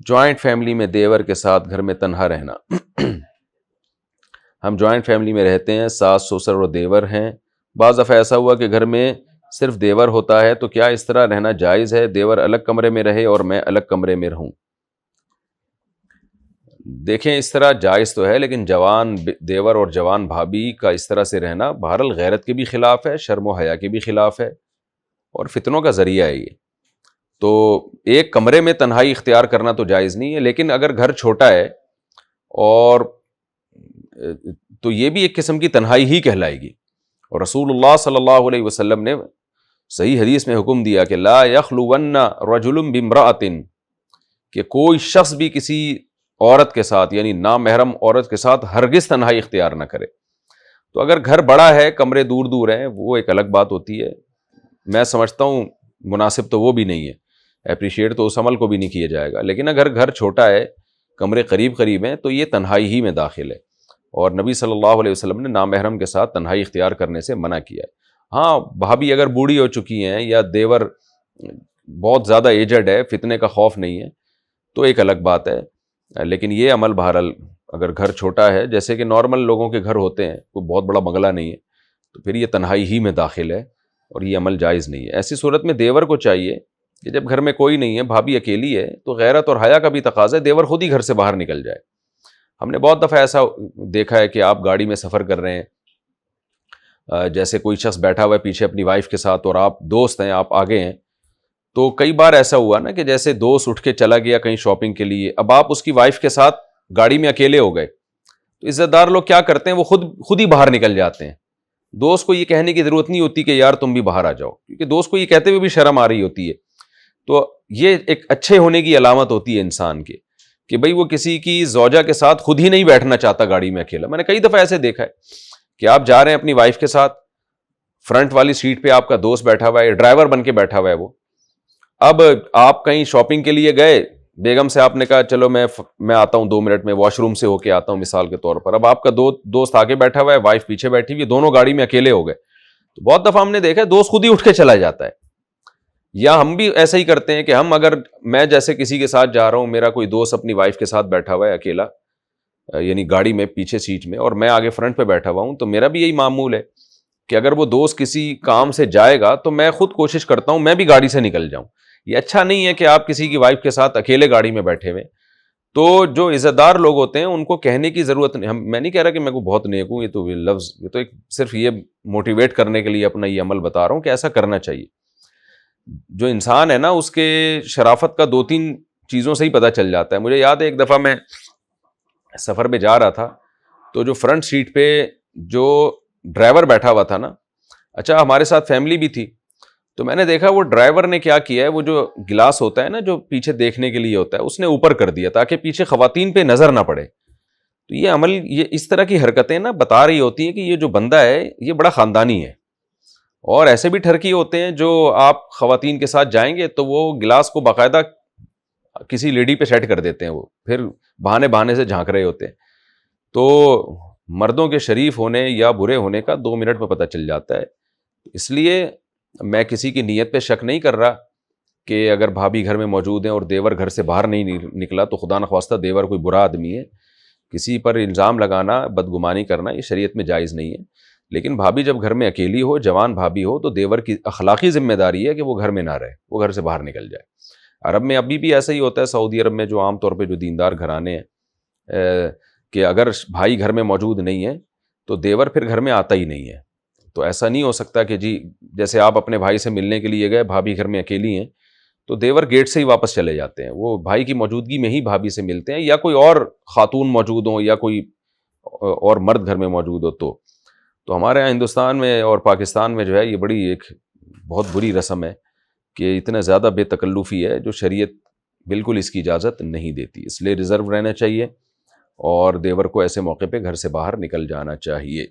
Joint family میں دیور کے ساتھ گھر میں تنہا رہنا. ہم جوائنٹ فیملی میں رہتے ہیں، ساس سسر اور دیور ہیں. بعض دفعہ ایسا ہوا کہ گھر میں صرف دیور ہوتا ہے، تو کیا اس طرح رہنا جائز ہے؟ دیور الگ کمرے میں رہے اور میں الگ کمرے میں رہوں. دیکھیں اس طرح جائز تو ہے، لیکن جوان دیور اور جوان بھابھی کا اس طرح سے رہنا بہرحال غیرت کے بھی خلاف ہے، شرم و حیا کے بھی خلاف ہے، اور فتنوں کا ذریعہ ہے یہ. تو ایک کمرے میں تنہائی اختیار کرنا تو جائز نہیں ہے، لیکن اگر گھر چھوٹا ہے اور تو یہ بھی ایک قسم کی تنہائی ہی کہلائے گی. اور رسول اللہ صلی اللہ علیہ وسلم نے صحیح حدیث میں حکم دیا کہ لا یخلون رجل بامرأۃ، کہ کوئی شخص بھی کسی عورت کے ساتھ یعنی نامحرم عورت کے ساتھ ہرگز تنہائی اختیار نہ کرے. تو اگر گھر بڑا ہے، کمرے دور دور ہیں، وہ ایک الگ بات ہوتی ہے. میں سمجھتا ہوں مناسب تو وہ بھی نہیں ہے، اپریشیٹ تو اس عمل کو بھی نہیں کیا جائے گا. لیکن اگر گھر چھوٹا ہے، کمرے قریب قریب ہیں، تو یہ تنہائی ہی میں داخل ہے، اور نبی صلی اللہ علیہ وسلم نے نامحرم کے ساتھ تنہائی اختیار کرنے سے منع کیا ہے. ہاں بھابھی اگر بوڑھی ہو چکی ہیں یا دیور بہت زیادہ ایجڈ ہے، فتنے کا خوف نہیں ہے، تو ایک الگ بات ہے. لیکن یہ عمل بہرحال اگر گھر چھوٹا ہے، جیسے کہ نارمل لوگوں کے گھر ہوتے ہیں، کوئی بہت بڑا بنگلہ نہیں ہے، تو پھر یہ تنہائی ہی میں داخل ہے اور یہ عمل جائز نہیں ہے. ایسی صورت میں دیور کو چاہیے کہ جب گھر میں کوئی نہیں ہے، بھابھی اکیلی ہے، تو غیرت اور حیا کا بھی تقاضا ہے، دیور خود ہی گھر سے باہر نکل جائے. ہم نے بہت دفعہ ایسا دیکھا ہے کہ آپ گاڑی میں سفر کر رہے ہیں، جیسے کوئی شخص بیٹھا ہوا ہے پیچھے اپنی وائف کے ساتھ، اور آپ دوست ہیں، آپ آگے ہیں. تو کئی بار ایسا ہوا نا کہ جیسے دوست اٹھ کے چلا گیا کہیں شاپنگ کے لیے، اب آپ اس کی وائف کے ساتھ گاڑی میں اکیلے ہو گئے، تو عزت دار لوگ کیا کرتے ہیں، وہ خود ہی باہر نکل جاتے ہیں. دوست کو یہ کہنے کی ضرورت نہیں ہوتی کہ یار تم بھی باہر آ جاؤ، کیونکہ دوست کو یہ کہتے ہوئے بھی شرم آ رہی ہوتی ہے. تو یہ ایک اچھے ہونے کی علامت ہوتی ہے انسان کے، کہ بھئی وہ کسی کی زوجہ کے ساتھ خود ہی نہیں بیٹھنا چاہتا گاڑی میں اکیلا. میں نے کئی دفعہ ایسے دیکھا ہے کہ آپ جا رہے ہیں اپنی وائف کے ساتھ، فرنٹ والی سیٹ پہ آپ کا دوست بیٹھا ہوا ہے، ڈرائیور بن کے بیٹھا ہوا ہے وہ. اب آپ کہیں شاپنگ کے لیے گئے، بیگم سے آپ نے کہا چلو میں آتا ہوں 2 منٹ میں، واش روم سے ہو کے آتا ہوں مثال کے طور پر. اب آپ کا دوست آگے بیٹھا ہوا ہے، وائف پیچھے بیٹھی ہوئی ہے، دونوں گاڑی میں اکیلے ہو گئے. تو بہت دفعہ ہم نے دیکھا ہے دوست خود ہی اٹھ کے چلا جاتا ہے. یا ہم بھی ایسا ہی کرتے ہیں کہ میں جیسے کسی کے ساتھ جا رہا ہوں، میرا کوئی دوست اپنی وائف کے ساتھ بیٹھا ہوا ہے اکیلا، یعنی گاڑی میں پیچھے سیٹ میں، اور میں آگے فرنٹ پہ بیٹھا ہوا ہوں، تو میرا بھی یہی معمول ہے کہ اگر وہ دوست کسی کام سے جائے گا تو میں خود کوشش کرتا ہوں میں بھی گاڑی سے نکل جاؤں. یہ اچھا نہیں ہے کہ آپ کسی کی وائف کے ساتھ اکیلے گاڑی میں بیٹھے ہوئے. تو جو عزت دار لوگ ہوتے ہیں ان کو کہنے کی ضرورت نہیں. میں نہیں کہہ رہا کہ میں کو بہت نیک ہوں، یہ تو لفظ، یہ تو صرف یہ موٹیویٹ کرنے کے لیے اپنا یہ عمل بتا رہا ہوں کہ ایسا کرنا چاہیے. جو انسان ہے نا، اس کے شرافت کا 2-3 چیزوں سے ہی پتہ چل جاتا ہے. مجھے یاد ہے ایک دفعہ میں سفر پہ جا رہا تھا، تو جو فرنٹ سیٹ پہ جو ڈرائیور بیٹھا ہوا تھا نا، اچھا ہمارے ساتھ فیملی بھی تھی، تو میں نے دیکھا وہ ڈرائیور نے کیا کیا ہے، وہ جو گلاس ہوتا ہے نا جو پیچھے دیکھنے کے لیے ہوتا ہے، اس نے اوپر کر دیا تاکہ پیچھے خواتین پہ نظر نہ پڑے. تو یہ عمل، یہ اس طرح کی حرکتیں نا بتا رہی ہوتی ہیں کہ یہ جو بندہ ہے یہ بڑا خاندانی ہے. اور ایسے بھی ٹھرکی ہوتے ہیں جو آپ خواتین کے ساتھ جائیں گے تو وہ گلاس کو باقاعدہ کسی لیڈی پہ سیٹ کر دیتے ہیں، وہ پھر بہانے سے جھانک رہے ہوتے ہیں. تو مردوں کے شریف ہونے یا برے ہونے کا 2 منٹ میں پتہ چل جاتا ہے. اس لیے میں کسی کی نیت پہ شک نہیں کر رہا کہ اگر بھابھی گھر میں موجود ہیں اور دیور گھر سے باہر نہیں نکلا تو خدا نخواستہ دیور کوئی برا آدمی ہے. کسی پر الزام لگانا، بدگمانی کرنا یہ شریعت میں جائز نہیں ہے. لیکن بھابھی جب گھر میں اکیلی ہو، جوان بھابھی ہو، تو دیور کی اخلاقی ذمہ داری ہے کہ وہ گھر میں نہ رہے، وہ گھر سے باہر نکل جائے. عرب میں ابھی بھی ایسا ہی ہوتا ہے، سعودی عرب میں جو عام طور پہ جو دیندار گھرانے ہیں، کہ اگر بھائی گھر میں موجود نہیں ہے تو دیور پھر گھر میں آتا ہی نہیں ہے. تو ایسا نہیں ہو سکتا کہ جی جیسے آپ اپنے بھائی سے ملنے کے لیے گئے، بھابھی گھر میں اکیلی ہیں، تو دیور گیٹ سے ہی واپس چلے جاتے ہیں، وہ بھائی کی موجودگی میں ہی بھابھی سے ملتے ہیں، یا کوئی اور خاتون موجود ہوں یا کوئی اور مرد گھر میں موجود ہو. تو ہمارے یہاں ہندوستان میں اور پاکستان میں جو ہے یہ بڑی ایک بہت بری رسم ہے کہ اتنا زیادہ بے تکلفی ہے جو شریعت بالکل اس کی اجازت نہیں دیتی. اس لیے ریزرو رہنا چاہیے اور دیور کو ایسے موقع پہ گھر سے باہر نکل جانا چاہیے.